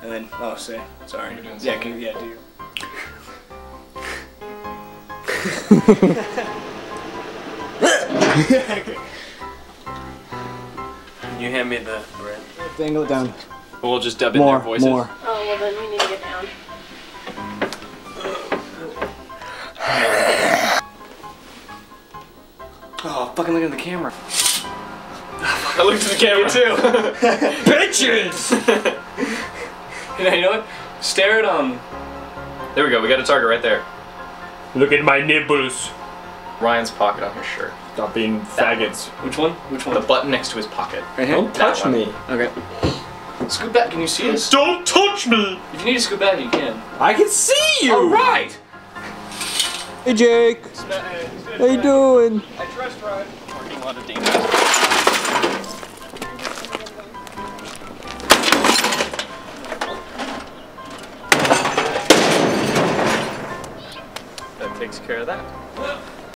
And then, oh, say, sorry. Yeah, do you? Okay. You hand me the bread. Dangle it down. We'll just dub in their voices. More. Oh, well then we need to get down. Oh, fucking look at the camera. I looked at the camera too. Bitches! You know what? Stare at There we go, we got a target right there. Look at my nipples. Ryan's pocket on his shirt. Stop being faggots. Which one? Which one? The button next to his pocket. Right here? Don't touch one. me. Okay. Scoot back, can you see us? Don't touch me! If you need to scoot back, you can. I can see you! Alright! Hey Jake! How you doing? I trust Ryan. Parking lot of dangerous. That takes care of that.